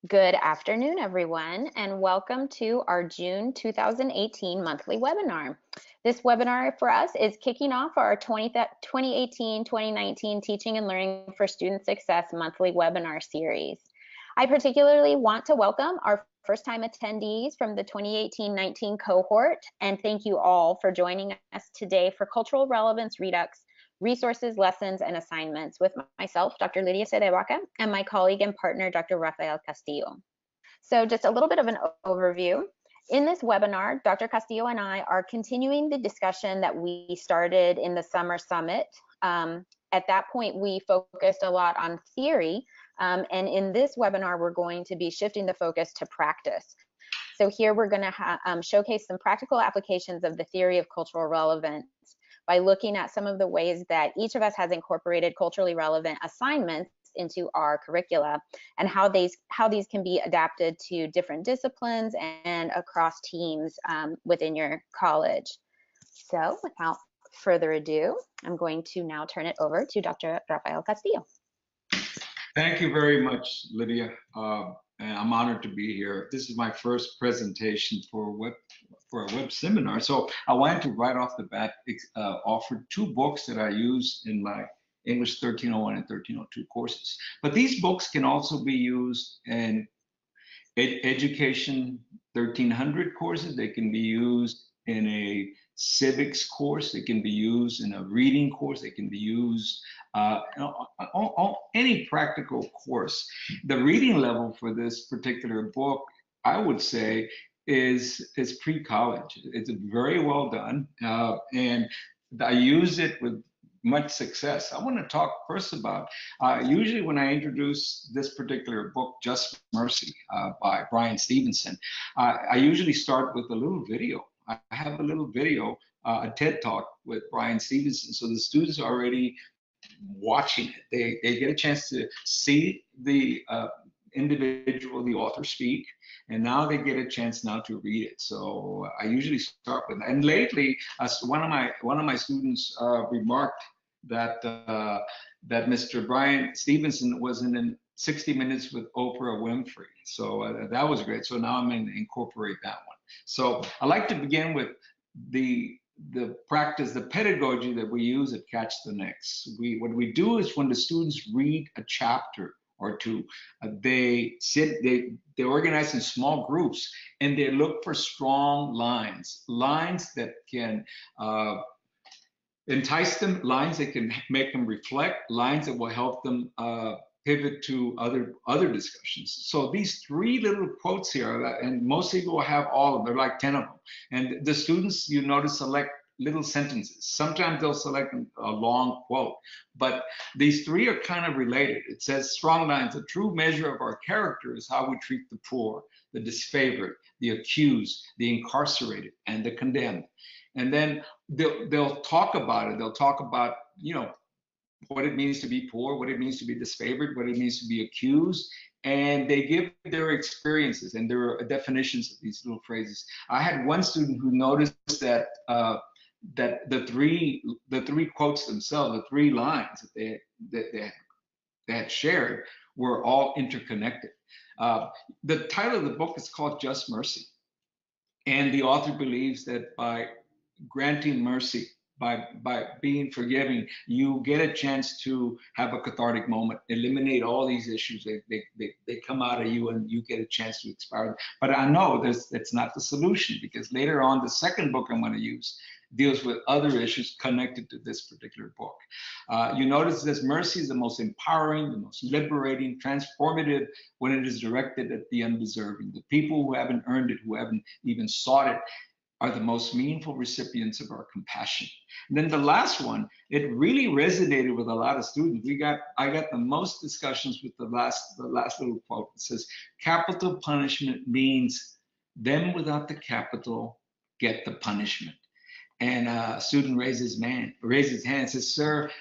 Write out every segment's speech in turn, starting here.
Good afternoon, everyone, and welcome to our June 2018 monthly webinar. This webinar for us is kicking off our 2018-2019 Teaching and Learning for Student Success monthly webinar series. I particularly want to welcome our first-time attendees from the 2018-19 cohort, and thank you all for joining us today for Cultural Relevance Redux Resources, Lessons, and Assignments with myself, Dr. Lydia CdeBaca, and my colleague and partner, Dr. Rafael Castillo. So just a little bit of an overview. In this webinar, Dr. Castillo and I are continuing the discussion that we started in the summer summit. At that point, we focused a lot on theory, and in this webinar, we're going to be shifting the focus to practice. So here we're going to showcase some practical applications of the theory of cultural relevance by looking at some of the ways that each of us has incorporated culturally relevant assignments into our curricula and how these can be adapted to different disciplines and across teams within your college. So without further ado, I'm going to now turn it over to Dr. Rafael Castillo. Thank you very much, Lydia. And I'm honored to be here. This is my first presentation for a web seminar. So I wanted to right off the bat offer two books that I use in my English 1301 and 1302 courses. But these books can also be used in education 1300 courses. They can be used in a civics course. They can be used in a reading course. They can be used any practical course. The reading level for this particular book, I would say, is pre-college. It's very well done, and I use it with much success. I want to talk first about, usually when I introduce this particular book, Just Mercy by Bryan Stevenson, I usually start with a little video. I have a little video, a TED Talk with Bryan Stevenson, so the students are already watching it. They get a chance to see the individual, the author speak, and now they get a chance now to read it. So I usually start with that. And lately, one of my students remarked that that Mr. Bryan Stevenson was in 60 Minutes with Oprah Winfrey. So that was great. So now I'm going to incorporate that one. So I like to begin with the practice, the pedagogy that we use at Catch the Next. What we do is when the students read a chapter or two, they organize in small groups and they look for strong lines that can entice them, lines that can make them reflect, lines that will help them pivot to other discussions. So these three little quotes here, and most people will have all of them, there are like 10 of them. And the students, you notice, select little sentences. Sometimes they'll select a long quote, but these three are kind of related. It says, strong lines, a true measure of our character is how we treat the poor, the disfavored, the accused, the incarcerated, and the condemned. And then they'll talk about it. They'll talk about, you know, what it means to be poor, what it means to be disfavored, what it means to be accused, and they give their experiences and their definitions of these little phrases. I had one student who noticed that that the three quotes themselves, the three lines that they had shared, were all interconnected. The title of the book is called Just Mercy, and the author believes that by granting mercy, by being forgiving, you get a chance to have a cathartic moment, eliminate all these issues. They come out of you and you get a chance to expire them. But I know that's not the solution, because later on, the second book I'm going to use deals with other issues connected to this particular book. You notice this: mercy is the most empowering, the most liberating, transformative when it is directed at the undeserving. The people who haven't earned it, who haven't even sought it, are the most meaningful recipients of our compassion. And then the last one, it really resonated with a lot of students. I got the most discussions with the last little quote. It says, capital punishment means them without the capital get the punishment. And a student raises his hand and says, sir,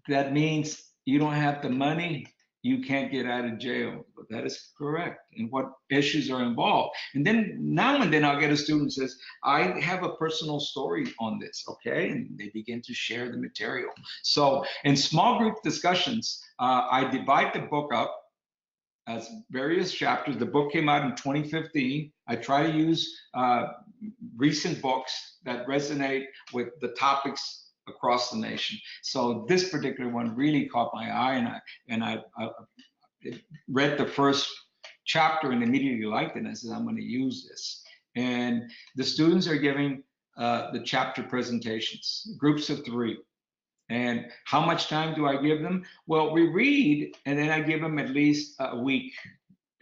that means you don't have the money, you can't get out of jail. But that is correct. And what issues are involved? And then now and then I'll get a student who says, I have a personal story on this, okay? And they begin to share the material. So in small group discussions, I divide the book up as various chapters. The book came out in 2015. I try to use recent books that resonate with the topics across the nation. So this particular one really caught my eye, and I read the first chapter and immediately liked it. And I said, I'm going to use this. And the students are giving the chapter presentations, groups of 3. And how much time do I give them? Well, we read, and then I give them at least a week,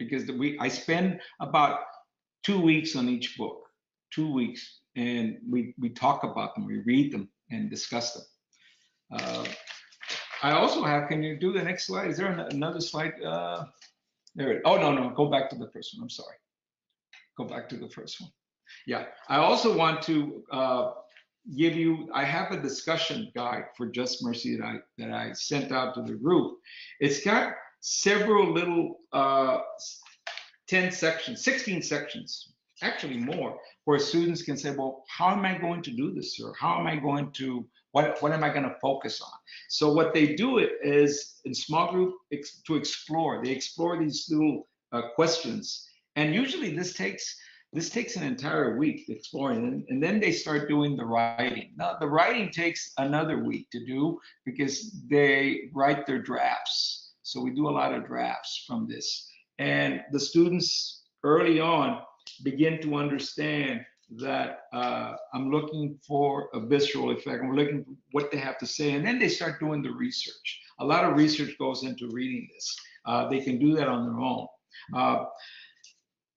because I spend about 2 weeks on each book, 2 weeks, and we talk about them, we read them and discuss them. I also have, can you do the next slide? Is there another slide? There it is. Oh, no, go back to the first one. I'm sorry. Go back to the first one. Yeah, I also want to give you, I have a discussion guide for Just Mercy that I sent out to the group. It's got several little 10 sections, 16 sections, actually more, where students can say, well, how am I going to do this, sir? How am I going to, what am I going to focus on? So what they do it is in small group to explore. They explore these little questions. And usually this takes an entire week exploring, and then they start doing the writing. Now, the writing takes another week to do because they write their drafts. So we do a lot of drafts from this. And the students early on begin to understand that I'm looking for a visceral effect. I'm looking for what they have to say. And then they start doing the research. A lot of research goes into reading this. They can do that on their own.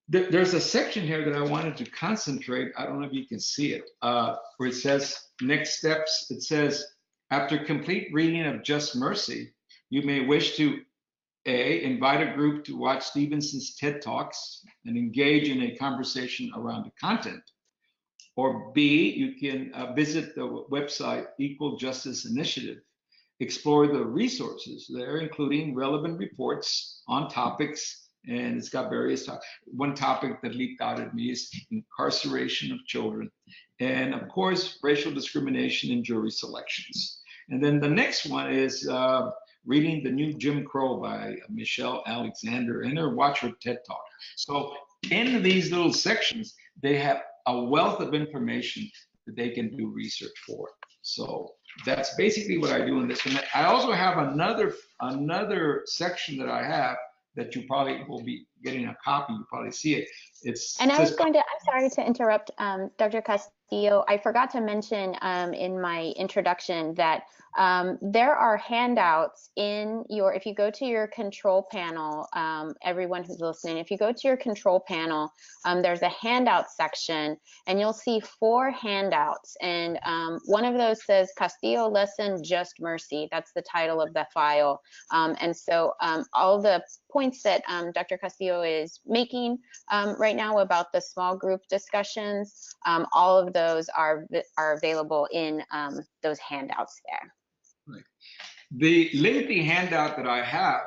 There's a section here that I wanted to concentrate. I don't know if you can see it, where it says next steps. It says, after complete reading of Just Mercy, you may wish to A, invite a group to watch Stevenson's TED Talks and engage in a conversation around the content. Or B, you can visit the website Equal Justice Initiative, explore the resources there, including relevant reports on topics. And it's got various topics. One topic that leaped out at me is incarceration of children. And of course, racial discrimination in jury selections. And then the next one is reading The New Jim Crow by Michelle Alexander, and or watch her TED Talk. So in these little sections, they have a wealth of information that they can do research for. So that's basically what I do in this one. I also have another section that I have that you probably will be getting a copy. You probably see it. And I was going to, I'm sorry to interrupt, Dr. Castillo. I forgot to mention in my introduction that there are handouts in your, if you go to your control panel, everyone who's listening, if you go to your control panel, there's a handout section and you'll see 4 handouts. And one of those says Castillo Lesson Just Mercy. That's the title of the file. And so all the points that Dr. Castillo is making right now about the small group discussions, all of those are available in those handouts there. Right. The lengthy handout that I have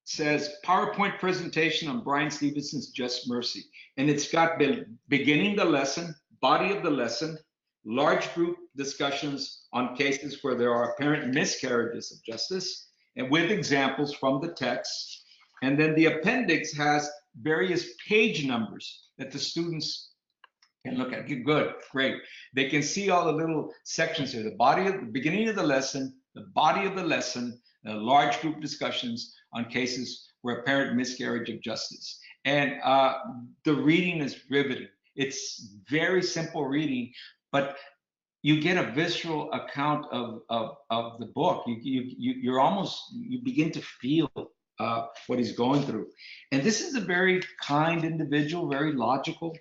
says PowerPoint presentation on Brian Stevenson's Just Mercy. And it's got beginning the lesson, body of the lesson, large group discussions on cases where there are apparent miscarriages of justice, and with examples from the text. And then the appendix has various page numbers that the students can look at. Good, great. They can see all the little sections here, the beginning of the lesson, the body of the lesson, large group discussions on cases where apparent miscarriage of justice. And the reading is riveting. It's very simple reading, but you get a visceral account of the book. You begin to feel what he's going through. And this is a very kind individual, very logical.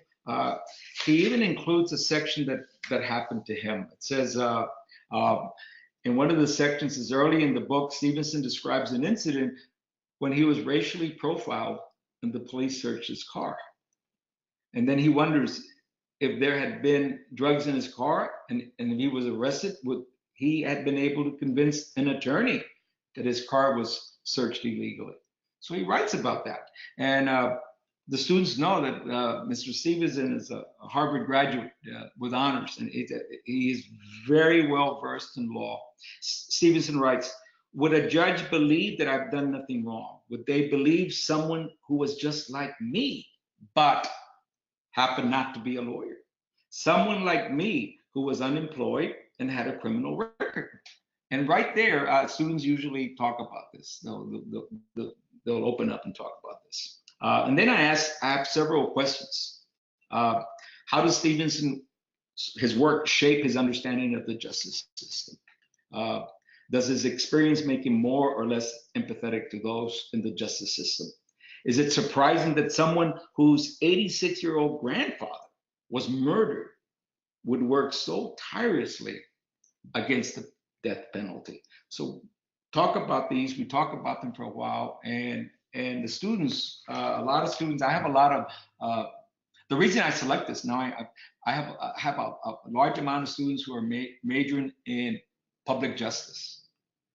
He even includes a section that happened to him. It says, in one of the sections is early in the book, Stevenson describes an incident when he was racially profiled and the police searched his car. And then he wonders if there had been drugs in his car and he was arrested, he had been able to convince an attorney that his car was searched illegally. So he writes about that. And the students know that Mr. Stevenson is a Harvard graduate with honors, and he is very well versed in law. Stevenson writes, Would a judge believe that I've done nothing wrong? Would they believe someone who was just like me, but happened not to be a lawyer? Someone like me who was unemployed and had a criminal record. And right there, students usually talk about this. They'll open up and talk about this. And then I have several questions. How does Stevenson, his work, shape his understanding of the justice system? Does his experience make him more or less empathetic to those in the justice system? Is it surprising that someone whose 86-year-old grandfather was murdered would work so tirelessly against the death penalty? So talk about these. We talk about them for a while, and the students, a lot of students. I have a lot of. The reason I select this now, I have a large amount of students who are majoring in public justice.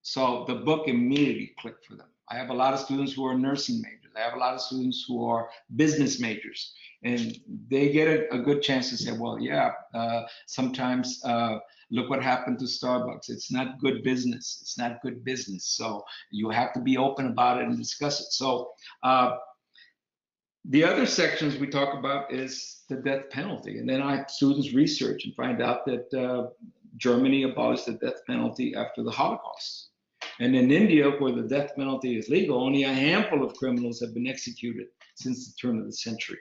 So the book immediately clicked for them. I have a lot of students who are nursing majors. I have a lot of students who are business majors, and they get a good chance to say, well, yeah, sometimes look what happened to Starbucks. It's not good business. It's not good business. So you have to be open about it and discuss it. So the other sections we talk about is the death penalty. And then I have students research and find out that Germany abolished the death penalty after the Holocaust. And in India, where the death penalty is legal, only a handful of criminals have been executed since the turn of the century.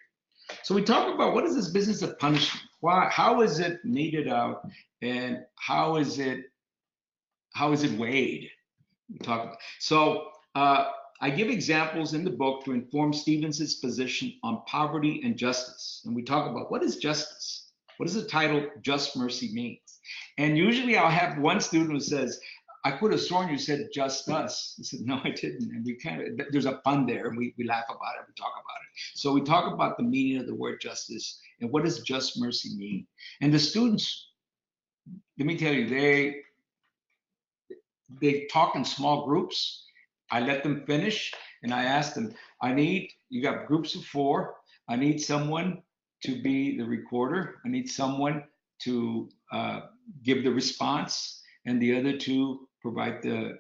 So we talk about what is this business of punishment? Why? How is it meted out, and how is it weighed? We talk about. So I give examples in the book to inform Stevenson's position on poverty and justice. And we talk about what is justice? What does the title "Just Mercy" mean? And usually I'll have one student who says, I could have sworn you said just us. I said, no, I didn't. And we kind of, there's a pun there, and we laugh about it, we talk about it. So we talk about the meaning of the word justice and what does just mercy mean. And the students, let me tell you, they talk in small groups. I let them finish, and I asked them, you got groups of 4. I need someone to be the recorder. I need someone to give the response, and the other 2 provide the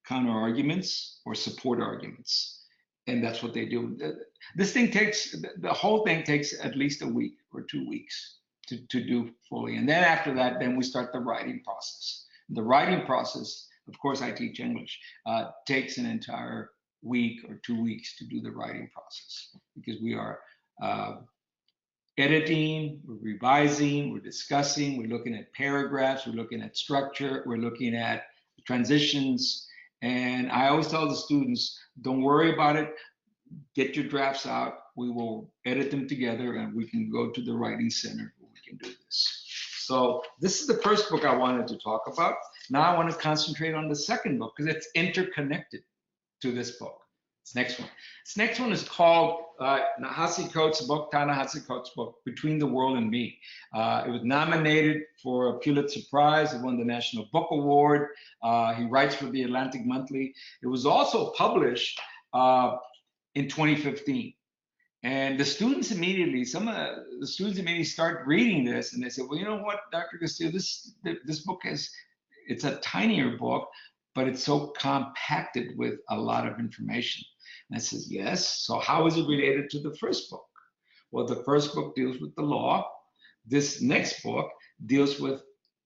counter arguments or support arguments. And that's what they do. The whole thing takes at least a week or 2 weeks to do fully. And then after that, then we start the writing process. The writing process, of course, I teach English, takes an entire week or 2 weeks to do the writing process, because we are editing, we're revising, we're discussing, we're looking at paragraphs, we're looking at structure, we're looking at transitions. And I always tell the students, don't worry about it. Get your drafts out. We will edit them together, and we can go to the writing center where we can do this. So this is the first book I wanted to talk about. Now I want to concentrate on the second book because it's interconnected to this book. This next one. This next one is called Ta-Nehisi Coates' book, Between the World and Me. It was nominated for a Pulitzer Prize. It won the National Book Award. He writes for the Atlantic Monthly. It was also published in 2015. And the students immediately, some of the students immediately start reading this, and they say, well, you know what, Dr. Castillo, this book it's a tinier book, but it's so compacted with a lot of information. And I says, yes. So how is it related to the first book? Well, the first book deals with the law. This next book deals with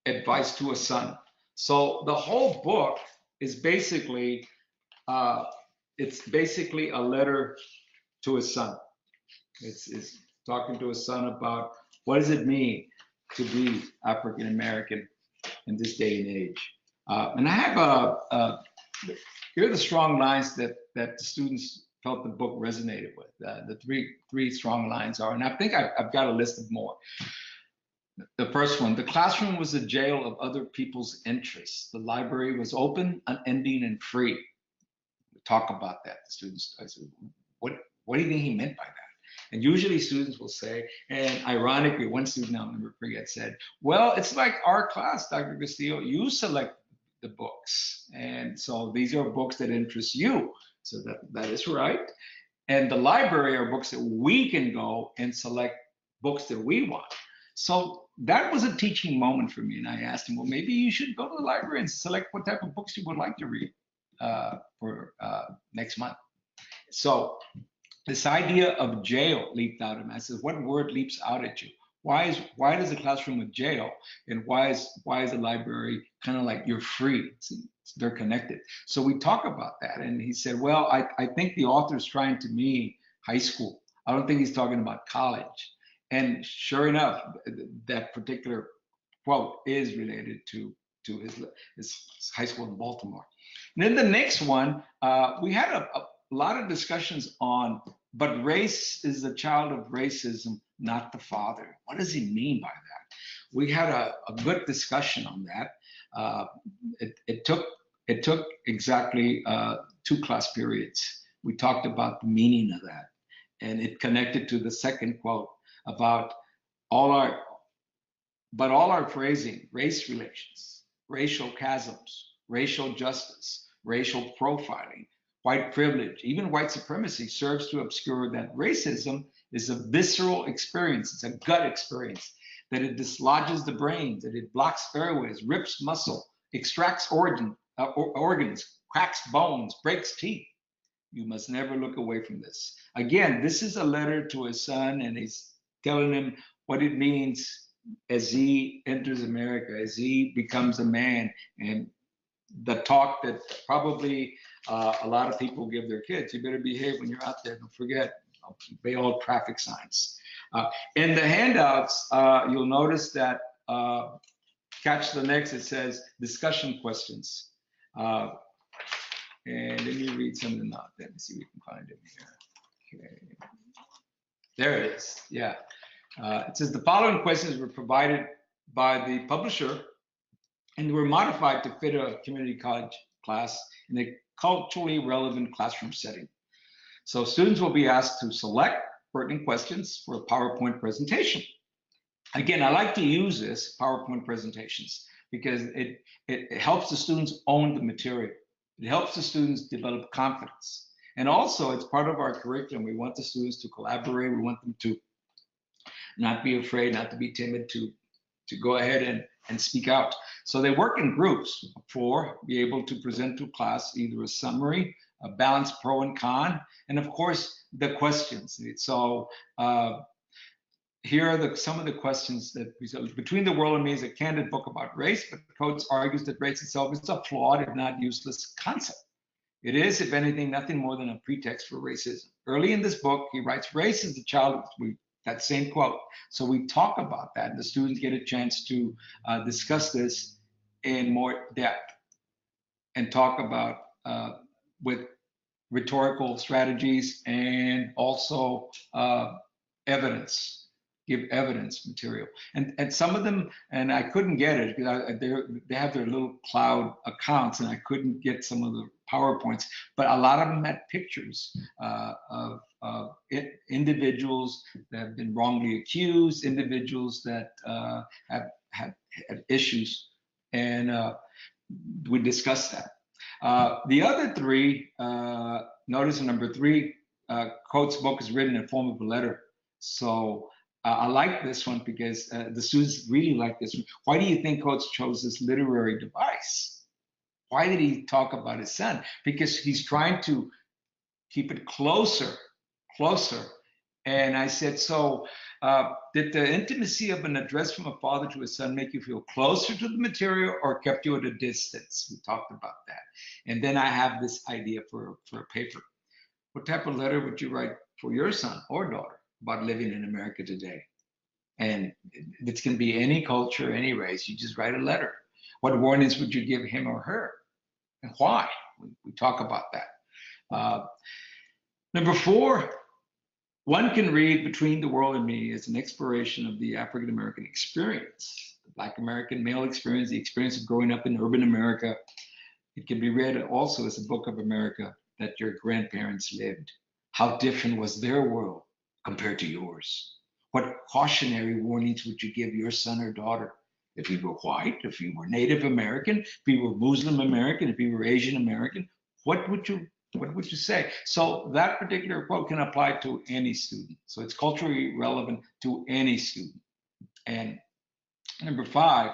advice to a son. So the whole book is basically, it's basically a letter to his son. It's talking to his son about what does it mean to be African American in this day and age. And I have here are the strong lines that the students felt the book resonated with. The three strong lines are, and I think I've got a list of more. The first one: the classroom was a jail of other people's interests. The library was open, unending, and free. We talk about that. The students, I said, what do you think he meant by that? And usually students will say, and ironically, one student, I'll never forget, said, well, it's like our class, Dr. Castillo, you select the books. And so these are books that interest you. So that is right. And the library are books that we can go and select books that we want. So that was a teaching moment for me. And I asked him, well, maybe you should go to the library and select what type of books you would like to read. for next month. So this idea of jail leaped out at me. I said, what word leaps out at you? Why does the classroom a jail, and why is the library kind of like you're free? They're connected. So we talk about that, and he said, well, I think the author's trying to mean high school. I don't think he's talking about college. And sure enough, that particular quote is related to his high school in Baltimore. And then the next one, we had a lot of discussions on, but race is the child of racism, not the father. What does he mean by that? We had a good discussion on that. It took exactly 2 class periods. We talked about the meaning of that, and it connected to the second quote about all our phrasing, race relations, racial chasms, racial justice, racial profiling, white privilege, even white supremacy serves to obscure that racism is a visceral experience. It's a gut experience, that it dislodges the brain, that it blocks airways, rips muscle, extracts organs, cracks bones, breaks teeth. You must never look away from this. Again, this is a letter to his son, and he's telling him what it means as he enters America, as he becomes a man, and the talk that probably a lot of people give their kids. You better behave when you're out there. Don't forget, obey all traffic signs. In the handouts, you'll notice that, catch the next, it says discussion questions. And let me read something out. Let me see if we can find it here. Okay. There it is. Yeah. It says the following questions were provided by the publisher and were modified to fit a community college class in a culturally relevant classroom setting. So students will be asked to select pertinent questions for a PowerPoint presentation. Again, I like to use this PowerPoint presentations because it helps the students own the material. It helps the students develop confidence. And also, it's part of our curriculum. We want the students to collaborate. We want them to not be afraid, not to be timid, to go ahead and speak out. So they work in groups for be able to present to class either a summary, a balanced pro and con, and of course the questions. So here are some of the questions that Between the World and Me is a candid book about race, but Coates argues that race itself is a flawed, if not useless, concept. It is, if anything, nothing more than a pretext for racism. Early in this book, he writes, race is the child of, that same quote. So we talk about that, and the students get a chance to discuss this in more depth and talk about with rhetorical strategies and also evidence. Give evidence material, and some of them, and I couldn't get it because they have their little cloud accounts, and I couldn't get some of the PowerPoints, but a lot of them had pictures of individuals that have been wrongly accused, individuals that have had issues, and we discussed that. The other 3, notice in number 3, Coates' book is written in the form of a letter, so. I like this one because the students really like this one. Why do you think Coates chose this literary device? Why did he talk about his son? Because he's trying to keep it closer. And I said, so did the intimacy of an address from a father to his son make you feel closer to the material or kept you at a distance? We talked about that. And then I have this idea for a paper. What type of letter would you write for your son or daughter about living in America today? And it can be any culture, any race. You just write a letter. What warnings would you give him or her? And why? We talk about that. Number 4, one can read Between the World and Me as an exploration of the African American experience, the Black American male experience, the experience of growing up in urban America. It can be read also as a book of America that your grandparents lived. How different was their world compared to yours? What cautionary warnings would you give your son or daughter? If you were white, if you were Native American, if you were Muslim American, if you were Asian American, what would you say? So that particular quote can apply to any student. So it's culturally relevant to any student. And number 5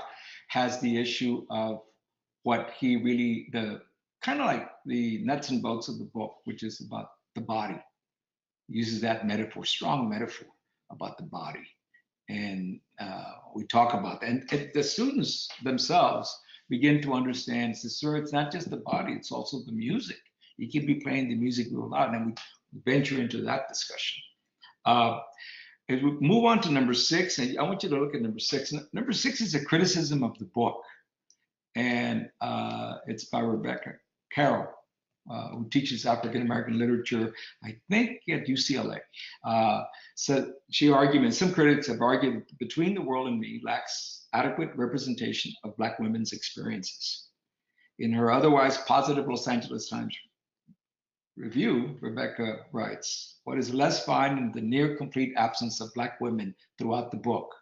has the issue of what he really, the kind of like the nuts and bolts of the book, which is about the body. Uses that metaphor, strong metaphor about the body. And we talk about that. And the students themselves begin to understand, so, sir, it's not just the body, it's also the music. You can be playing the music real loud, and we venture into that discussion. As we move on to number 6, and I want you to look at number 6. Number 6 is a criticism of the book, and it's by Rebecca Carroll, who teaches African American literature, I think at UCLA. So she argued, and some critics have argued, that Between the World and Me lacks adequate representation of Black women's experiences. In her otherwise positive Los Angeles Times review, Rebecca writes, what is less fine in the near complete absence of Black women throughout the book?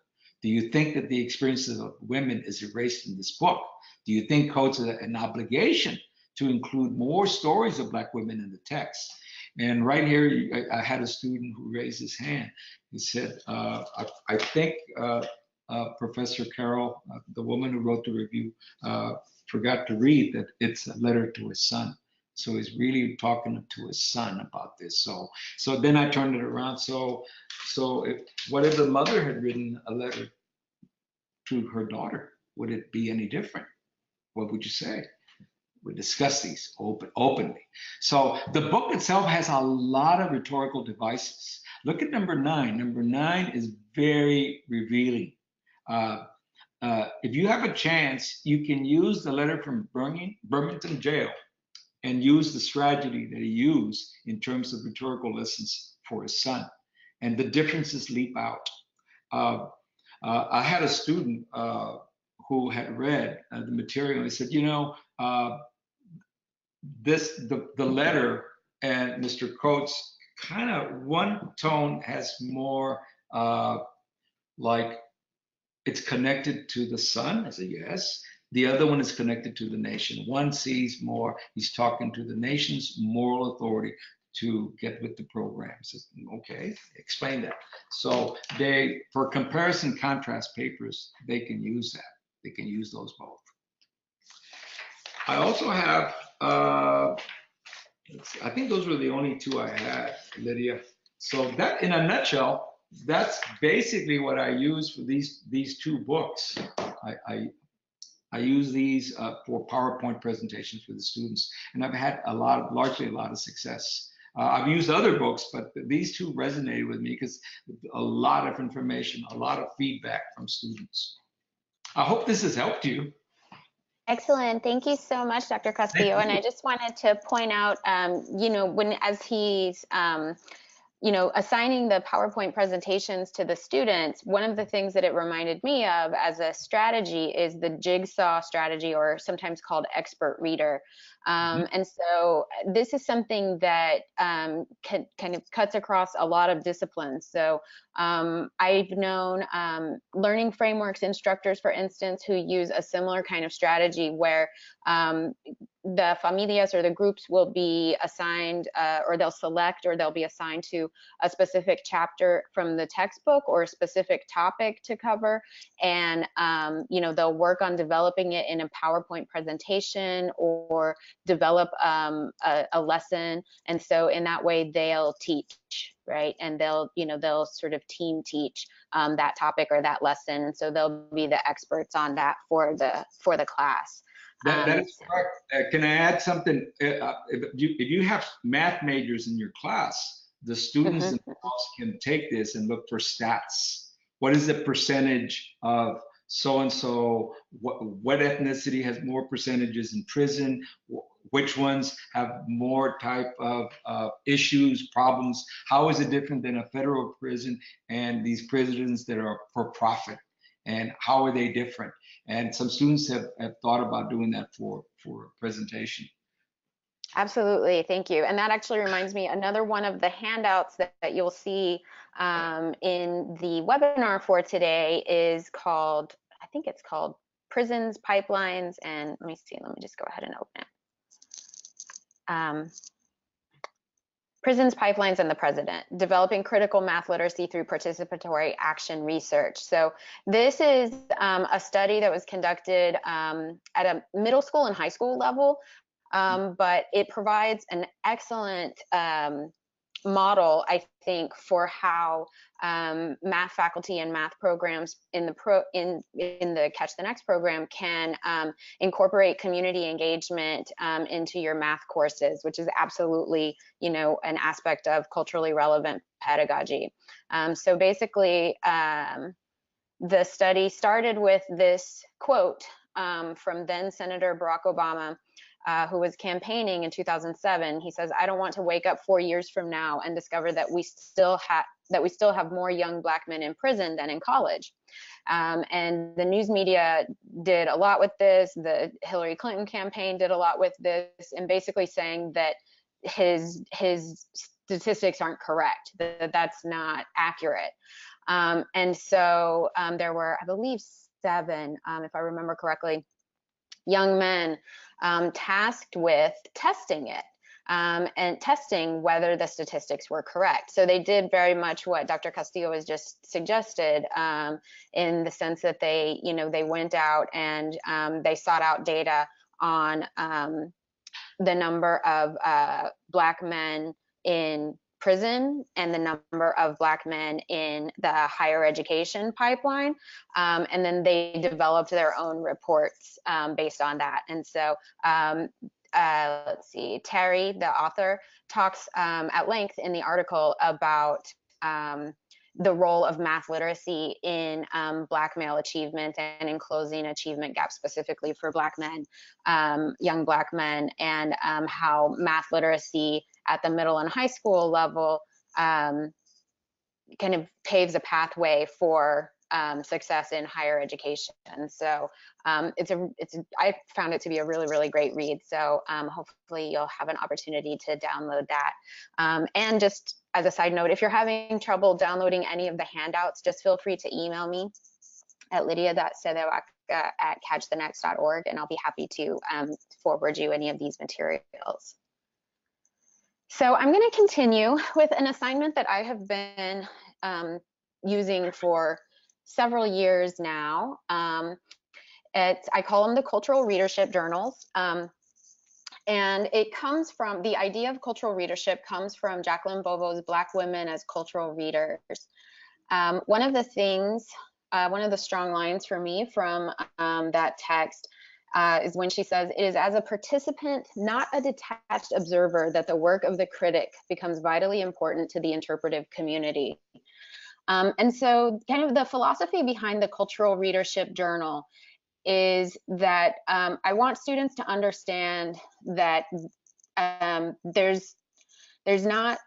Do you think that the experiences of women is erased in this book? Do you think Coates has an obligation to include more stories of Black women in the text? And right here, I had a student who raised his hand. He said, I think Professor Carroll, the woman who wrote the review, forgot to read that it's a letter to his son. So he's really talking to his son about this. So then I turned it around. So what if the mother had written a letter to her daughter? Would it be any different? What would you say? We discuss these openly. So the book itself has a lot of rhetorical devices. Look at number 9. Number 9 is very revealing. If you have a chance, you can use the letter from Birmingham jail and use the strategy that he used in terms of rhetorical lessons for his son. And the differences leap out. I had a student who had read the material. He said, you know, the letter and Mr. Coates kind of, one tone has more like it's connected to the son. I said, yes. The other one is connected to the nation. One sees more, he's talking to the nation's moral authority to get with the program. So, okay, explain that. So they, for comparison contrast papers, they can use that. They can use those both. I also have, I think those were the only 2 I had, Lydia. So that, in a nutshell, that's basically what I use for these 2 books. I use these for PowerPoint presentations for the students, and I've had largely a lot of success. I've used other books, but these 2 resonated with me because a lot of information, a lot of feedback from students. I hope this has helped you. Excellent. Thank you so much, Dr. Castillo. And I just wanted to point out, you know, as he's, you know, assigning the PowerPoint presentations to the students, one of the things that it reminded me of as a strategy is the jigsaw strategy, or sometimes called expert reader. And so this is something that kind of cuts across a lot of disciplines. So I've known learning frameworks instructors, for instance, who use a similar kind of strategy where the familias or the groups will be assigned or they'll select or they'll be assigned to a specific chapter from the textbook or a specific topic to cover. And, you know, they'll work on developing it in a PowerPoint presentation or develop a lesson. And so in that way they'll teach, right? And they'll, you know, they'll sort of team teach that topic or that lesson. And so they'll be the experts on that for the class. That is correct. Can I add something? If you have math majors in your class, the students themselves can take this and look for stats. What is the percentage of so-and-so? What ethnicity has more percentages in prison? Which ones have more type of issues, problems? How is it different than a federal prison and these prisons that are for profit? And how are they different? And some students have thought about doing that for presentation. Absolutely, thank you. And that actually reminds me, another one of the handouts that you'll see in the webinar for today is called, I think it's called Prisons, Pipelines, and let me see, let me just go ahead and open it. Prisons, Pipelines, and the President, Developing Critical Math Literacy Through Participatory Action Research. So this is a study that was conducted at a middle school and high school level but it provides an excellent model, I think, for how math faculty and math programs in the Catch the Next program can incorporate community engagement into your math courses, which is absolutely, an aspect of culturally relevant pedagogy. So basically, the study started with this quote from then Senator Barack Obama, who was campaigning in 2007. He says, "I don't want to wake up 4 years from now and discover that we still have more young Black men in prison than in college." And the news media did a lot with this. The Hillary Clinton campaign did a lot with this, and basically saying that his statistics aren't correct, that that's not accurate. And so there were, I believe, 7, if I remember correctly, young men tasked with testing it and testing whether the statistics were correct. So they did very much what Dr. Castillo has just suggested, in the sense that they went out and they sought out data on the number of Black men in prison and the number of Black men in the higher education pipeline. And then they developed their own reports based on that. And so let's see, Terry, the author, talks at length in the article about the role of math literacy in Black male achievement and in closing achievement gaps specifically for Black men, young Black men, and how math literacy at the middle and high school level kind of paves a pathway for success in higher education. So I found it to be a really, really great read. So hopefully you'll have an opportunity to download that. And just as a side note, if you're having trouble downloading any of the handouts, just feel free to email me at lydia.cdeBaca@catchthenext.org, and I'll be happy to forward you any of these materials. So I'm going to continue with an assignment that I have been using for several years now. I call them the cultural readership journals. And it comes from, the idea of cultural readership comes from Jacqueline Bovo's Black Women as Cultural Readers. One of the strong lines for me from that text is when she says, "It is as a participant, not a detached observer, that the work of the critic becomes vitally important to the interpretive community." And so kind of the philosophy behind the cultural readership journal is that I want students to understand that there's not,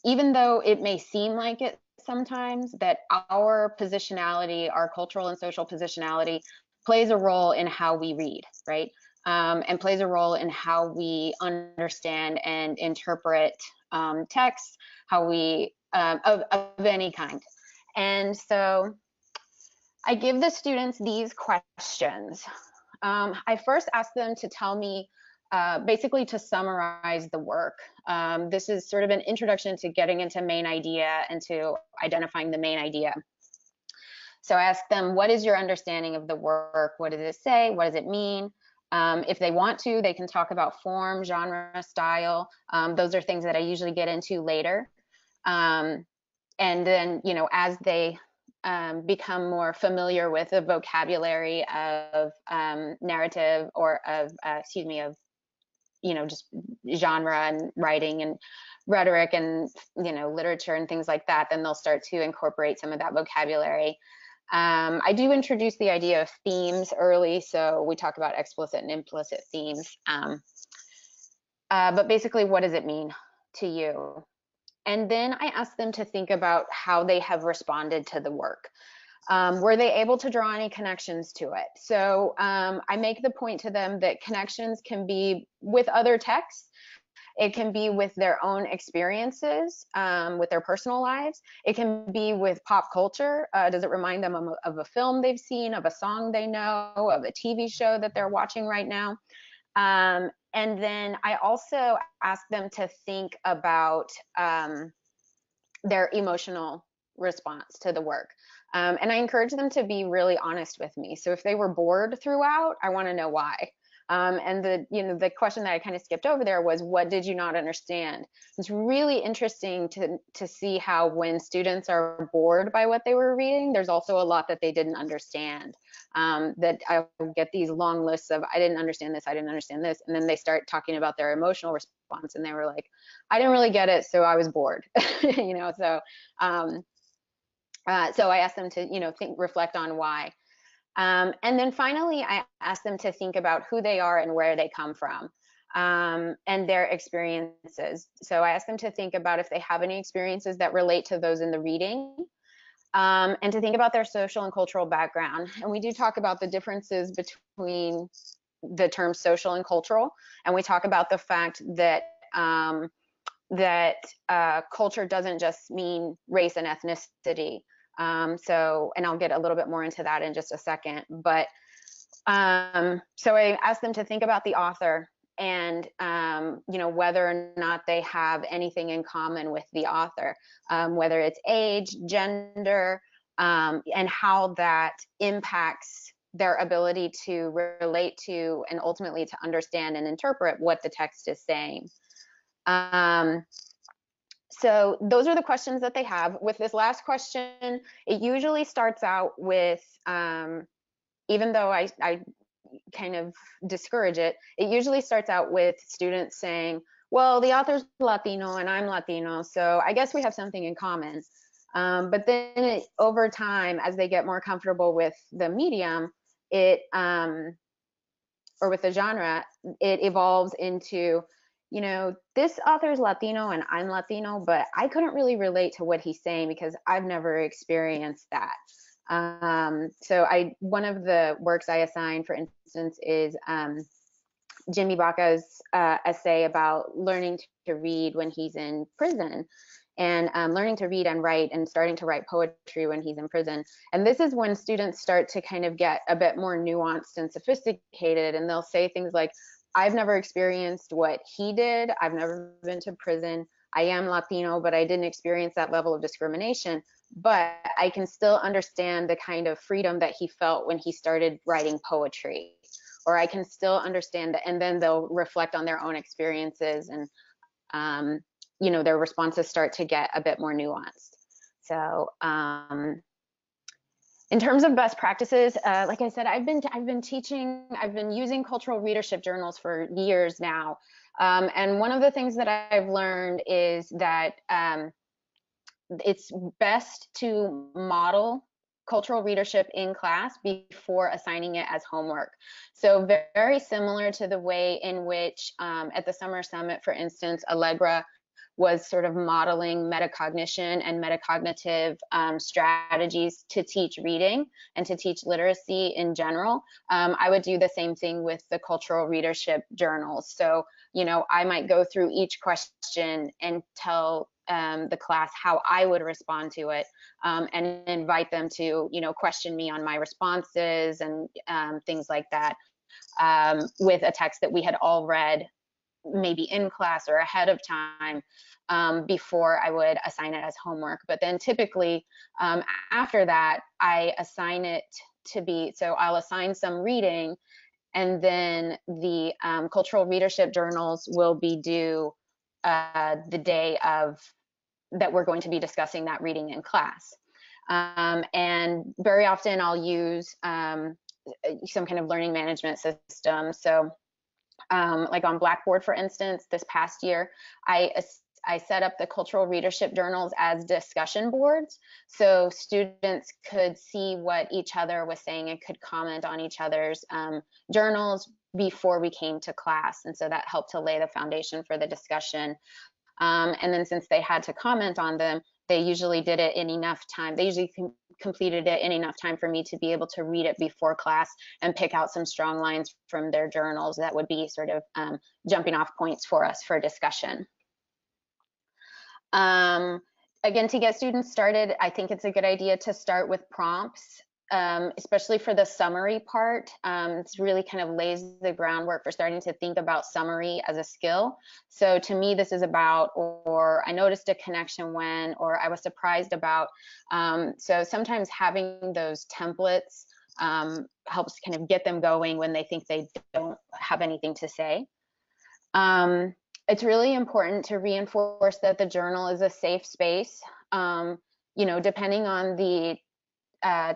even though it may seem like it sometimes, that our positionality, our cultural and social positionality, plays a role in how we read, right? And plays a role in how we understand and interpret texts, how we, of any kind. And so I give the students these questions. I first ask them to tell me, basically to summarize the work. This is sort of an introduction to getting into main idea and to identifying the main idea. So I ask them, what is your understanding of the work? What does it say? What does it mean? If they want to, they can talk about form, genre, style. Those are things that I usually get into later. And then, as they become more familiar with the vocabulary of narrative or of, just genre and writing and rhetoric and, literature and things like that, then they'll start to incorporate some of that vocabulary. I do introduce the idea of themes early, so we talk about explicit and implicit themes. But basically, what does it mean to you? And then I ask them to think about how they have responded to the work. Were they able to draw any connections to it? So I make the point to them that connections can be with other texts. It can be with their own experiences, with their personal lives. It can be with pop culture. Does it remind them of a film they've seen, of a song they know, of a TV show that they're watching right now? And then I also ask them to think about their emotional response to the work. And I encourage them to be really honest with me. So if they were bored throughout, I want to know why. And the question that I kind of skipped over there was, what did you not understand? It's really interesting to see how when students are bored by what they were reading, there's also a lot that they didn't understand. That I get these long lists of, I didn't understand this, I didn't understand this, and then they start talking about their emotional response, and they were like, I didn't really get it, so I was bored. So I asked them to reflect on why. And then finally, I asked them to think about who they are and where they come from, and their experiences. So I asked them to think about if they have any experiences that relate to those in the reading, and to think about their social and cultural background. And we do talk about the differences between the terms social and cultural, and we talk about the fact that culture doesn't just mean race and ethnicity. And I'll get a little bit more into that in just a second. But so I asked them to think about the author and whether or not they have anything in common with the author, whether it's age, gender, and how that impacts their ability to relate to and ultimately to understand and interpret what the text is saying. So those are the questions that they have. With this last question, it usually starts out with, even though I kind of discourage it, it usually starts out with students saying, well, the author's Latino and I'm Latino, so I guess we have something in common. But then over time, as they get more comfortable with the medium, or with the genre, it evolves into, this author's Latino and I'm Latino, but I couldn't really relate to what he's saying because I've never experienced that. So one of the works I assigned, for instance, is CdeBaca's essay about learning to read when he's in prison, and learning to read and write and starting to write poetry when he's in prison. And this is when students start to kind of get a bit more nuanced and sophisticated, and they'll say things like, I've never experienced what he did. I've never been to prison. I am Latino, but I didn't experience that level of discrimination. But I can still understand the kind of freedom that he felt when he started writing poetry. Or I can still understand that, and then they'll reflect on their own experiences, and their responses start to get a bit more nuanced. So in terms of best practices, like I said, I've been using cultural readership journals for years now. And one of the things that I've learned is that it's best to model cultural readership in class before assigning it as homework. So very similar to the way in which at the Summer Summit, for instance, Allegra was sort of modeling metacognition and metacognitive strategies to teach reading and to teach literacy in general. I would do the same thing with the cultural readership journals. So, I might go through each question and tell the class how I would respond to it, and invite them to, question me on my responses and things like that, with a text that we had all read maybe in class or ahead of time, before I would assign it as homework. But then typically after that, I assign it to be, so I'll assign some reading, and then the cultural readership journals will be due the day of that we're going to be discussing that reading in class. And very often I'll use some kind of learning management system. So like on Blackboard, for instance, this past year, I set up the cultural readership journals as discussion boards, so students could see what each other was saying and could comment on each other's journals before we came to class. And so that helped to lay the foundation for the discussion. And then since they had to comment on them, they usually did it in enough time. They usually completed it in enough time for me to be able to read it before class and pick out some strong lines from their journals that would be sort of jumping off points for us for discussion. Again, to get students started, I think it's a good idea to start with prompts, especially for the summary part. It's really kind of lays the groundwork for starting to think about summary as a skill. So to me, this is about, or I noticed a connection when, or I was surprised about. So sometimes having those templates helps kind of get them going when they think they don't have anything to say. It's really important to reinforce that the journal is a safe space. Depending on the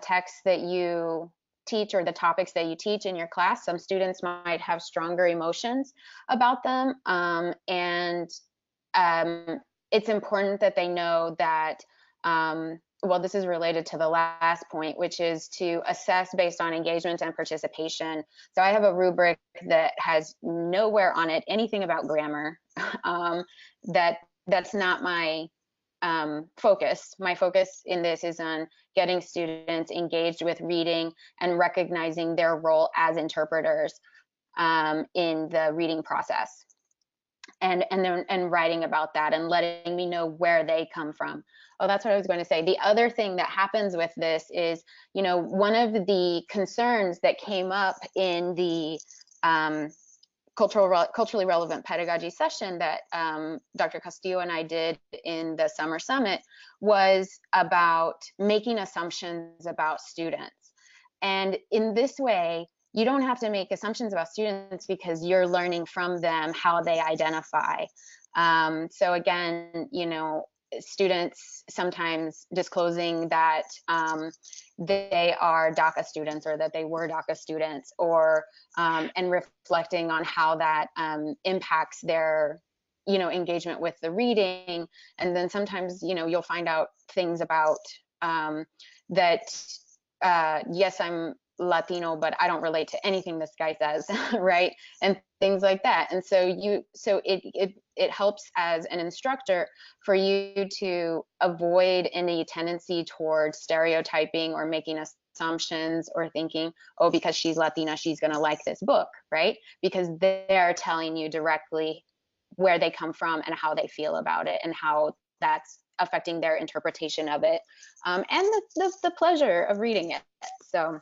texts that you teach or the topics that you teach in your class, some students might have stronger emotions about them. It's important that they know that, well, this is related to the last point, which is to assess based on engagement and participation. So I have a rubric that has nowhere on it anything about grammar. That's not my focus. My focus in this is on getting students engaged with reading and recognizing their role as interpreters in the reading process, and writing about that and letting me know where they come from. Oh, that's what I was going to say. The other thing that happens with this is, one of the concerns that came up in the culturally relevant pedagogy session that Dr. Castillo and I did in the summer summit was about making assumptions about students. And in this way, you don't have to make assumptions about students because you're learning from them how they identify. So again, students sometimes disclosing that they are DACA students or that they were DACA students, or and reflecting on how that impacts their engagement with the reading. And then sometimes you'll find out things about that yes, I'm Latino, but I don't relate to anything this guy says, right? And things like that. And so it helps as an instructor for you to avoid any tendency towards stereotyping or making assumptions or thinking, oh, because she's Latina, she's going to like this book, right? Because they're telling you directly where they come from and how they feel about it and how that's affecting their interpretation of it, and the pleasure of reading it. So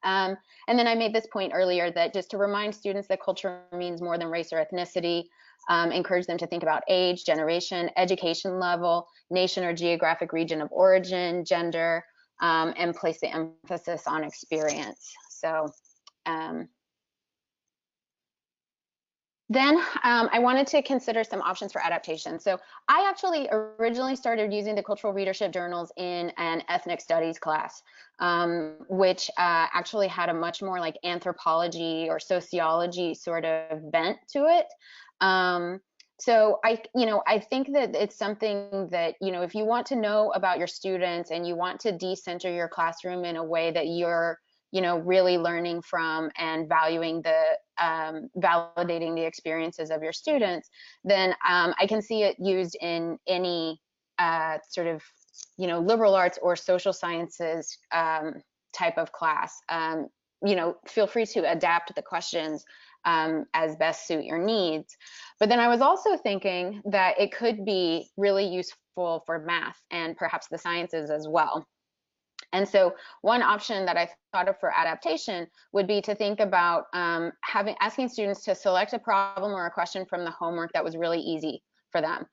and then I made this point earlier that just to remind students that culture means more than race or ethnicity, encourage them to think about age, generation, education level, nation or geographic region of origin, gender, and place the emphasis on experience. So then I wanted to consider some options for adaptation. So I actually originally started using the cultural readership journals in an ethnic studies class, which actually had a much more like anthropology or sociology sort of bent to it. So I think that it's something that, if you want to know about your students and you want to decenter your classroom in a way that you're really learning from and valuing validating the experiences of your students, then I can see it used in any sort of, liberal arts or social sciences type of class. Feel free to adapt the questions as best suit your needs. But then I was also thinking that it could be really useful for math and perhaps the sciences as well. And so one option that I thought of for adaptation would be to think about asking students to select a problem or a question from the homework that was really easy for them.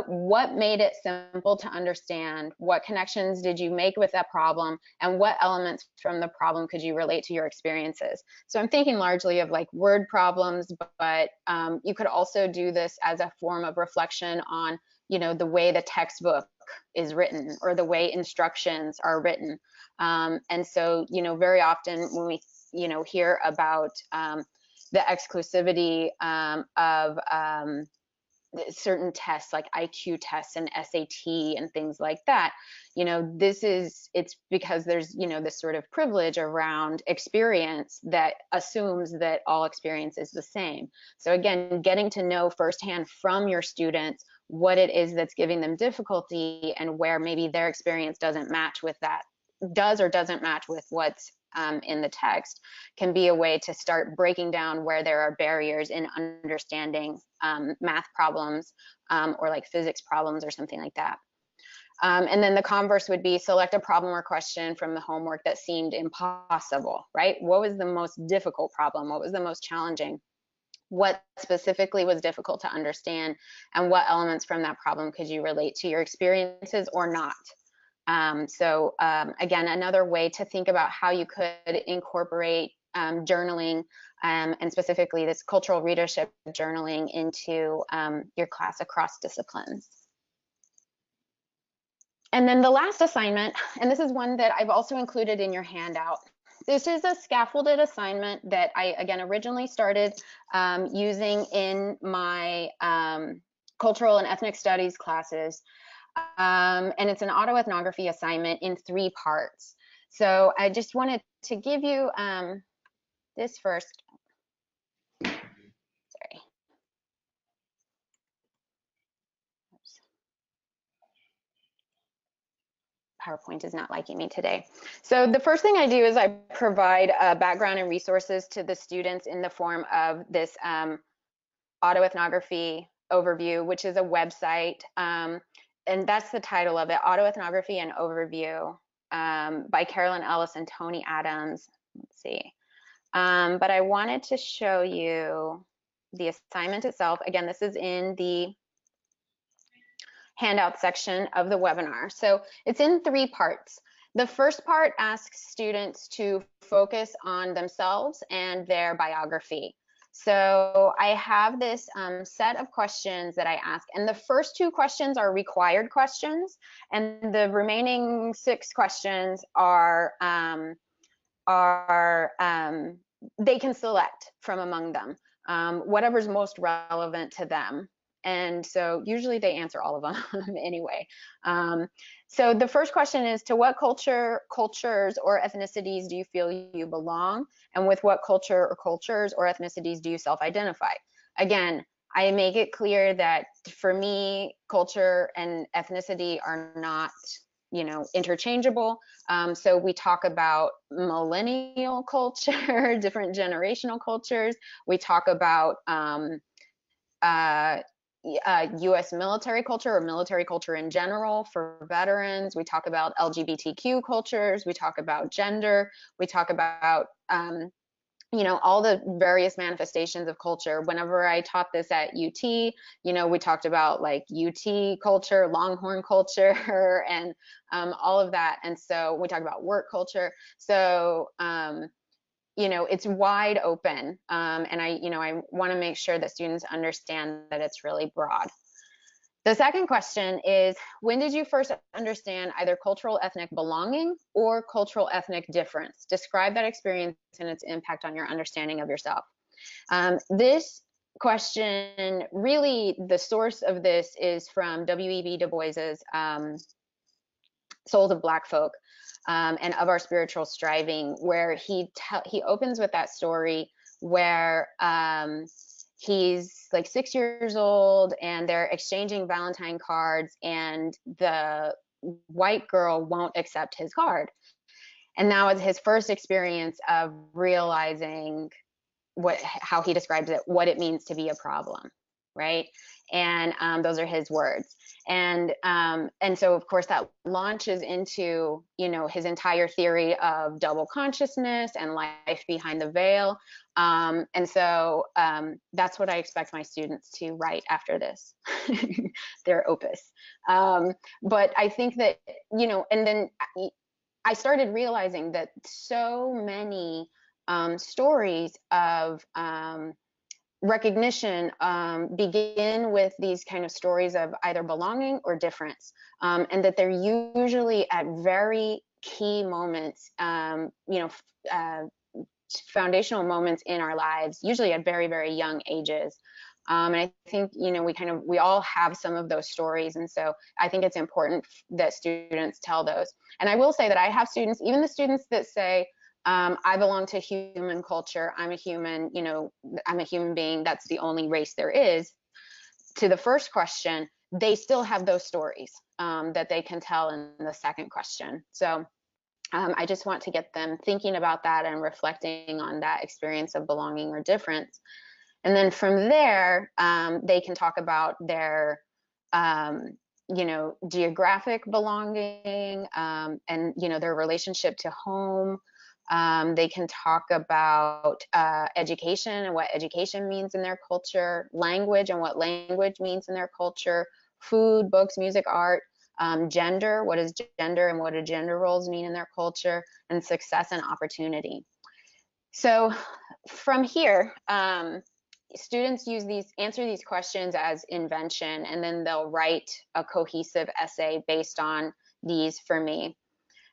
What made it simple to understand? What connections did you make with that problem? And what elements from the problem could you relate to your experiences? So I'm thinking largely of like word problems, but you could also do this as a form of reflection on the way the textbook is written or the way instructions are written. And so, very often when we, hear about the exclusivity of certain tests like IQ tests and SAT and things like that, it's because there's, this sort of privilege around experience that assumes that all experience is the same. So again, getting to know firsthand from your students what it is that's giving them difficulty and where maybe their experience doesn't match with that, does or doesn't match with what's in the text, can be a way to start breaking down where there are barriers in understanding math problems or like physics problems or something like that. And then the converse would be select a problem or question from the homework that seemed impossible, right? What was the most difficult problem? What was the most challenging? What specifically was difficult to understand? And what elements from that problem could you relate to your experiences or not? Again, another way to think about how you could incorporate journaling and specifically this cultural readership journaling into your class across disciplines. And then the last assignment, and this is one that I've also included in your handout. This is a scaffolded assignment that I, again, originally started using in my cultural and ethnic studies classes. And it's an autoethnography assignment in 3 parts. So I just wanted to give you this first. Sorry. Oops. PowerPoint is not liking me today. So the first thing I do is I provide background and resources to the students in the form of this autoethnography overview, which is a website. And that's the title of it, Autoethnography and Overview by Carolyn Ellis and Tony Adams. Let's see. But I wanted to show you the assignment itself. Again, this is in the handout section of the webinar. So it's in 3 parts. The first part asks students to focus on themselves and their biography. So I have this set of questions that I ask, and the first 2 questions are required questions, and the remaining 6 questions are they can select from among them whatever's most relevant to them. And so usually they answer all of them anyway. So the first question is, to what cultures or ethnicities do you feel you belong? And with what culture or cultures or ethnicities do you self-identify? Again, I make it clear that for me, culture and ethnicity are not, interchangeable. So we talk about millennial culture, different generational cultures. We talk about US military culture or military culture in general for veterans. We talk about LGBTQ cultures. We talk about gender. We talk about, all the various manifestations of culture. Whenever I taught this at UT, we talked about like UT culture, Longhorn culture, and all of that. And so we talk about work culture. So, it's wide open. And I want to make sure that students understand that it's really broad. The second question is, when did you first understand either cultural ethnic belonging or cultural ethnic difference? Describe that experience and its impact on your understanding of yourself. This question, really, the source of this is from W.E.B. Du Bois's Souls of Black Folk. And of our spiritual striving, where he opens with that story where he's like 6 years old and they're exchanging Valentine cards, and the white girl won't accept his card. And now it's his first experience of realizing how he describes it, what it means to be a problem, right? And those are his words. And so of course that launches into, his entire theory of double consciousness and life behind the veil. And so that's what I expect my students to write after this, their opus. But I think that, and then I started realizing that so many stories of recognition begin with these kind of stories of either belonging or difference, and that they're usually at very key moments, foundational moments in our lives, usually at very, very young ages. And I think, we all have some of those stories. And so I think it's important that students tell those. And I will say that I have students, even the students that say, I belong to human culture, I'm a human, I'm a human being, that's the only race there is. To the first question, they still have those stories that they can tell in the second question. So I just want to get them thinking about that and reflecting on that experience of belonging or difference. And then from there, they can talk about their geographic belonging, and their relationship to home. They can talk about education and what education means in their culture, language and what language means in their culture, food, books, music, art, gender, what is gender and what do gender roles mean in their culture, and success and opportunity. So from here, students answer these questions as invention, and then they'll write a cohesive essay based on these for me.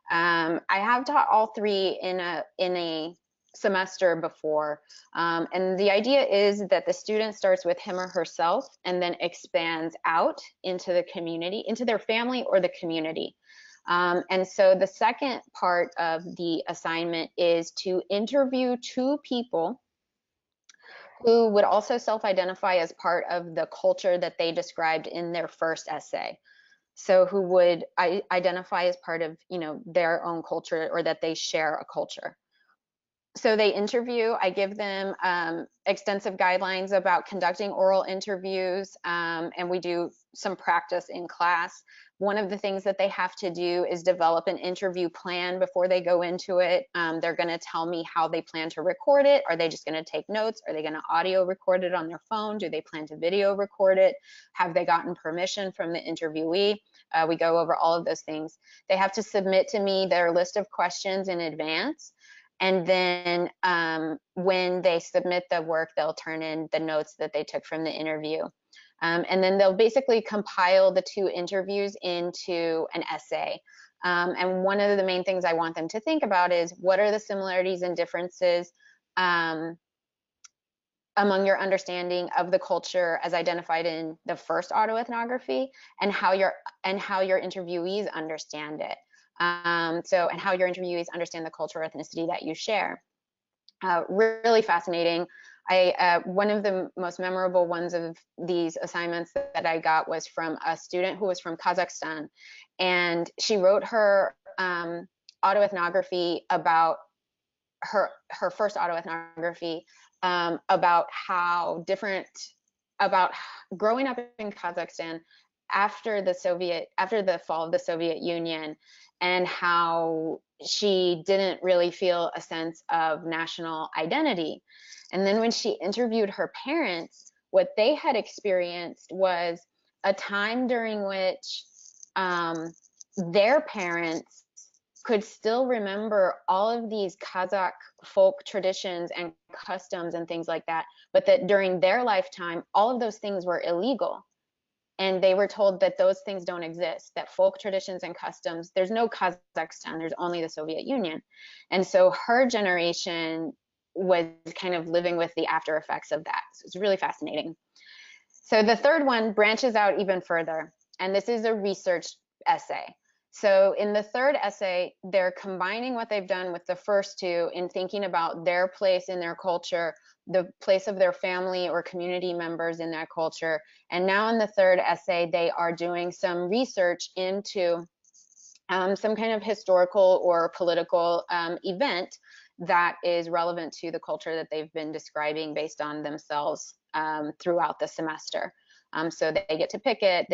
I have taught all three in a semester before, and the idea is that the student starts with him or herself and then expands out into the community, into their family or the community. And so the second part of the assignment is to interview two people who would also self-identify as part of the culture that they described in their first essay. So who would identify as part of, their own culture, or that they share a culture. So they interview, I give them extensive guidelines about conducting oral interviews, and we do some practice in class. One of the things that they have to do is develop an interview plan before they go into it. They're going to tell me how they plan to record it. Are they just going to take notes? Are they going to audio record it on their phone? Do they plan to video record it? Have they gotten permission from the interviewee? We go over all of those things. They have to submit to me their list of questions in advance. And then when they submit the work, they'll turn in the notes that they took from the interview. And then they'll basically compile the two interviews into an essay. And one of the main things I want them to think about is, what are the similarities and differences among your understanding of the culture as identified in the first autoethnography, and how your interviewees understand it. And how your interviewees understand the culture or ethnicity that you share. Really fascinating. One of the most memorable ones of these assignments that I got was from a student who was from Kazakhstan, and she wrote her autoethnography about her first autoethnography, about how different, about growing up in Kazakhstan after the fall of the Soviet Union, and how she didn't really feel a sense of national identity. And then when she interviewed her parents, what they had experienced was a time during which their parents could still remember all of these Kazakh folk traditions and customs and things like that, but that during their lifetime, all of those things were illegal. And they were told that those things don't exist, that folk traditions and customs, there's no Kazakhstan, there's only the Soviet Union. And so her generation was kind of living with the after effects of that. So it's really fascinating. So the third one branches out even further, and this is a research essay. So in the third essay, they're combining what they've done with the first two in thinking about their place in their culture, the place of their family or community members in that culture. And now in the third essay, they are doing some research into some kind of historical or political event that is relevant to the culture that they've been describing based on themselves throughout the semester. So they get to pick it.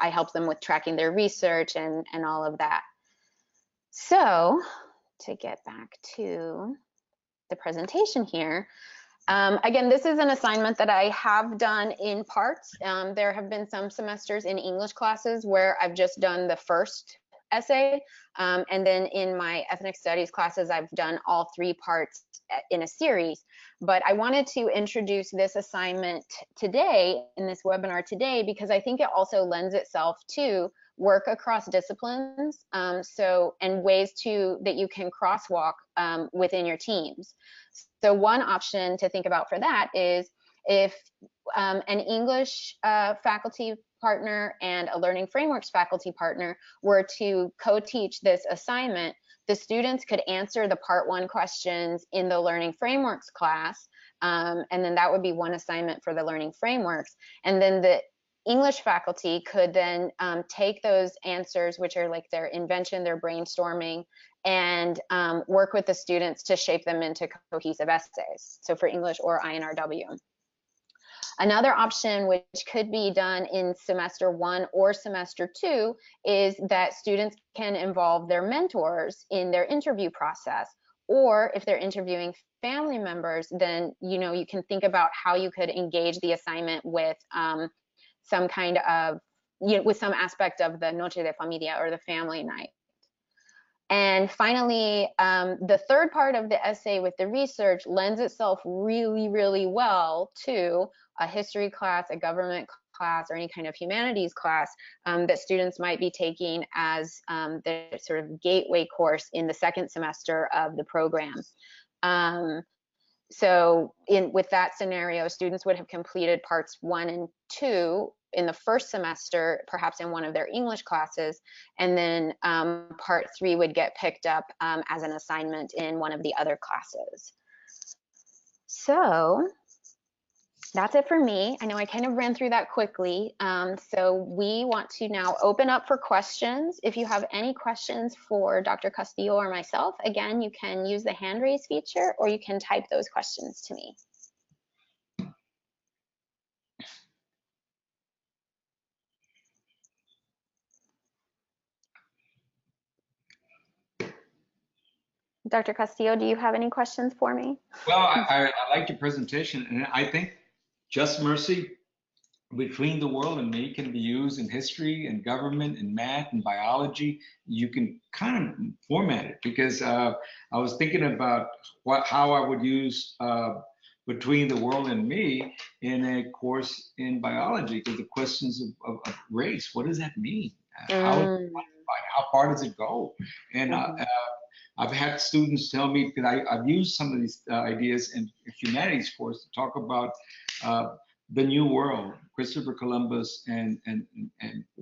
I help them with tracking their research and all of that. So to get back to the presentation here, again, this is an assignment that I have done in parts. There have been some semesters in English classes where I've just done the first essay, and then in my ethnic studies classes, I've done all three parts in a series. But I wanted to introduce this assignment today in this webinar today because I think it also lends itself to work across disciplines, and ways that you can crosswalk within your teams. So one option to think about for that is if an English faculty partner and a learning frameworks faculty partner were to co-teach this assignment, the students could answer the part one questions in the learning frameworks class, and then that would be one assignment for the learning frameworks. And then the English faculty could then take those answers, which are like their invention, their brainstorming, and work with the students to shape them into cohesive essays. So for English or INRW. Another option, which could be done in semester one or semester two, is that students can involve their mentors in their interview process. Or if they're interviewing family members, then you can think about how you could engage the assignment with some kind of with some aspect of the Noche de Familia or the family night. And finally, the third part of the essay with the research lends itself really, really well to a history class, a government class, or any kind of humanities class that students might be taking as the sort of gateway course in the second semester of the program. So with that scenario, students would have completed parts 1 and 2 in the first semester, perhaps in one of their English classes, and then part 3 would get picked up as an assignment in one of the other classes. So that's it for me. I know I kind of ran through that quickly. So we want to now open up for questions. If you have any questions for Dr. Castillo or myself, again, you can use the hand raise feature, or you can type those questions to me. Dr. Castillo, do you have any questions for me? Well, I like your presentation, and I think Just Mercy, Between the World and Me can be used in history and government and math and biology. You can kind of format it, because I was thinking about how I would use Between the World and Me in a course in biology, because the questions of race, what does that mean? How far does it go? And I've had students tell me, because I've used some of these ideas in humanities course to talk about the New World, Christopher Columbus, and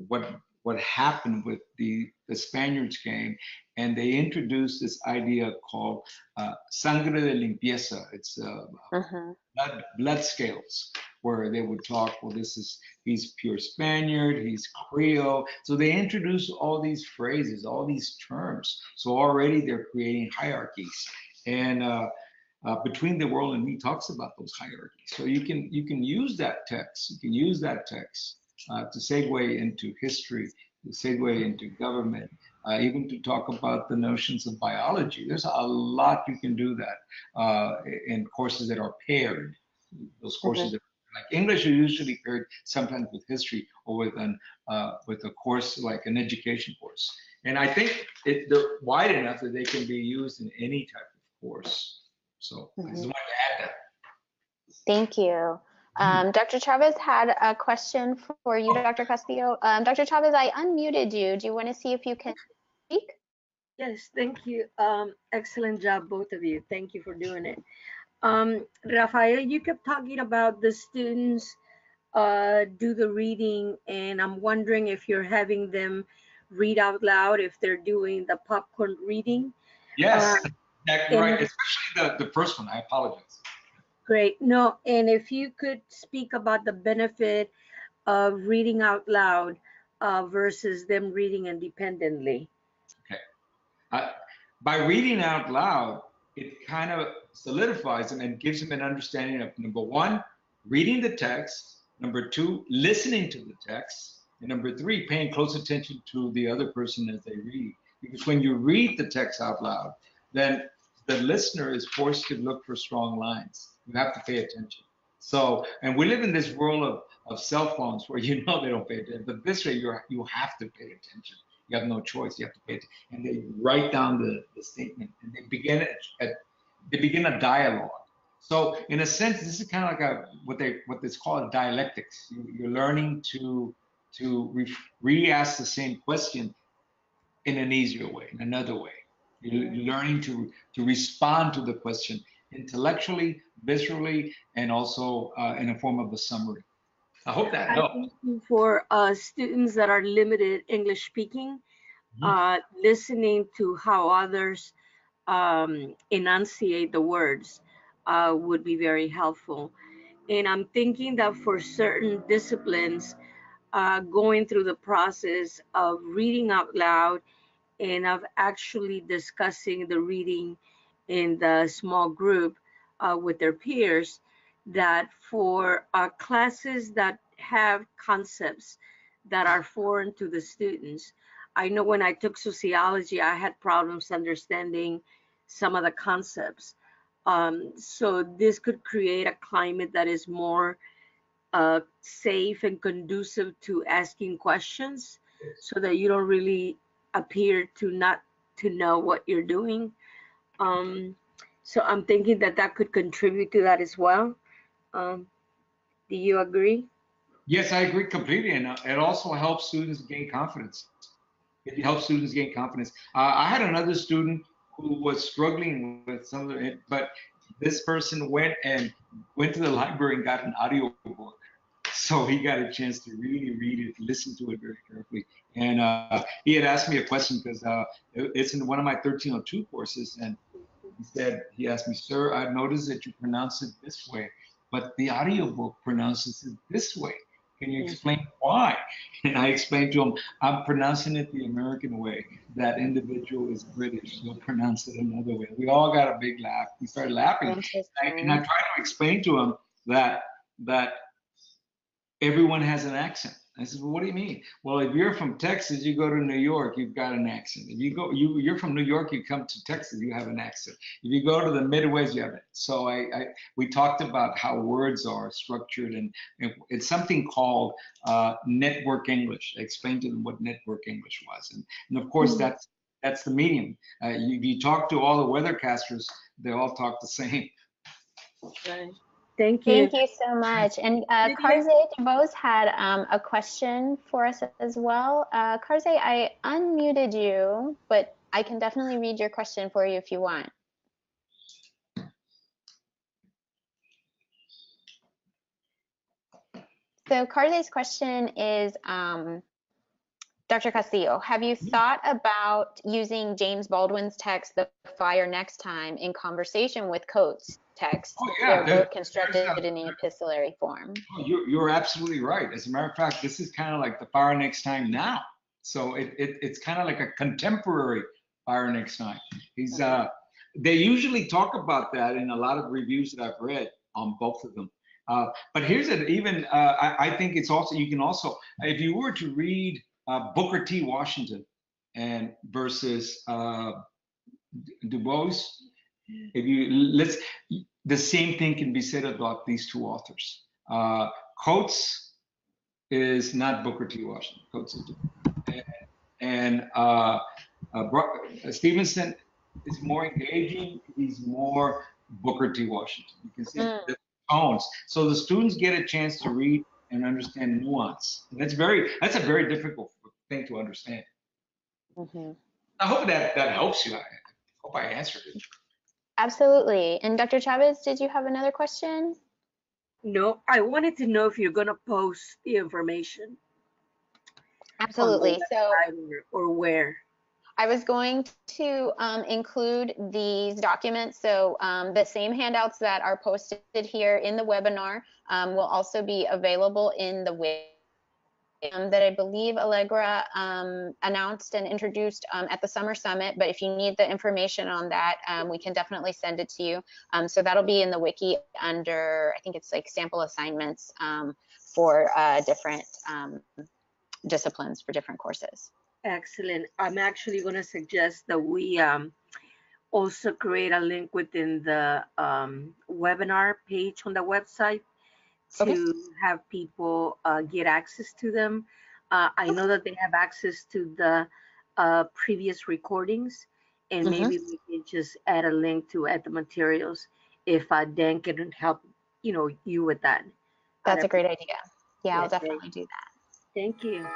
what happened with the Spaniards came, and they introduced this idea called sangre de limpieza. It's blood scales, where they would talk, well, he's pure Spaniard, he's Creole. So they introduced all these phrases, all these terms. So already they're creating hierarchies. And Between the World and Me talks about those hierarchies. So you can use that text. You can use that text to segue into history, to segue into government, even to talk about the notions of biology. There's a lot you can do that in courses that are paired. Those courses that, like English, are usually paired sometimes with history, or with a course like an education course. And I think they're wide enough that they can be used in any type of course. So I just wanted to add that. Thank you. Dr. Chavez had a question for you, Dr. Castillo. Dr. Chavez, I unmuted you. Do you want to see if you can speak? Yes, thank you. Excellent job, both of you. Thank you for doing it. Rafael, you kept talking about the students do the reading, and I'm wondering if you're having them read out loud, if they're doing the popcorn reading. Yes, exactly right. Especially the first one. I apologize. Great. No, and if you could speak about the benefit of reading out loud versus them reading independently. Okay. By reading out loud, it kind of solidifies them and gives them an understanding of, number one, reading the text, number two, listening to the text, and number three, paying close attention to the other person as they read. Because when you read the text out loud, then the listener is forced to look for strong lines. You have to pay attention. So, and we live in this world of cell phones where they don't pay attention, but this way you have to pay attention. You have no choice. You have to pay attention. And they write down the statement, and they begin a dialogue. So in a sense, this is kind of like what is called dialectics. You're learning to re-ask the same question in an easier way, in another way. You're learning to respond to the question intellectually, viscerally, and also in a form of a summary. I hope that helps. I think for students that are limited English speaking, listening to how others enunciate the words would be very helpful. And I'm thinking that for certain disciplines, going through the process of reading out loud and of actually discussing the reading in the small group with their peers, that for classes that have concepts that are foreign to the students. I know when I took sociology, I had problems understanding some of the concepts. So this could create a climate that is more safe and conducive to asking questions, so that you don't really appear to not to know what you're doing. Um, so I'm thinking that that could contribute to that as well. Um, do you agree? Yes, I agree completely, and it also helps students gain confidence. It helps students gain confidence. I had another student who was struggling with some of it, but this person went to the library and got an audio book. So he got a chance to really read it, listen to it very carefully. And he had asked me a question because it's in one of my 1302 courses. And he asked me, sir, I've noticed that you pronounce it this way, but the audiobook pronounces it this way. Can you explain why? And I explained to him, I'm pronouncing it the American way. That individual is British. He'll pronounce it another way. We all got a big laugh. We started laughing. And I tried to explain to him that everyone has an accent. I said, well, what do you mean? Well, if you're from Texas, you go to New York, you've got an accent. If you're from New York, you come to Texas, you have an accent. If you go to the Midwest, you have it. So we talked about how words are structured, and it's something called network English. I explained to them what network English was, and of course that's the medium. You talk to all the weathercasters, they all talk the same. Right. Thank you. Thank you so much. And Lydia? Karze DeVos had a question for us as well. Karze, I unmuted you, but I can definitely read your question for you if you want. So Karze's question is, Dr. Castillo, have you thought about using James Baldwin's text, The Fire Next Time, in conversation with Coates' text? Oh, yeah. They're both constructed in the epistolary form. Oh, you're absolutely right. As a matter of fact, this is kind of like The Fire Next Time now. So it's kind of like a contemporary Fire Next Time. They usually talk about that in a lot of reviews that I've read on both of them. But here's it. Even I think it's also, you can also, if you were to read Booker T. Washington and versus Du Bois, the same thing can be said about these two authors. Coates is not Booker T. Washington. Coates is different. And Stevenson is more engaging. He's more Booker T. Washington. You can see the tones. So the students get a chance to read and understand nuance. And that's a very difficult thing to understand. I hope that helps you. I hope I answered it. Absolutely. And Dr. Chavez, did you have another question? No, I wanted to know if you're going to post the information. Absolutely. So, or where? I was going to include these documents. So the same handouts that are posted here in the webinar will also be available in the wiki that I believe Allegra announced and introduced at the Summer Summit. But if you need the information on that, we can definitely send it to you. So that'll be in the wiki under, I think it's like sample assignments for different disciplines for different courses. Excellent. I'm actually going to suggest that we also create a link within the webinar page on the website to have people get access to them. I know that they have access to the previous recordings, and maybe we can just add a link to add the materials if Dan can help you with that. That's a great idea. Yeah, I'll definitely do that. Thank you.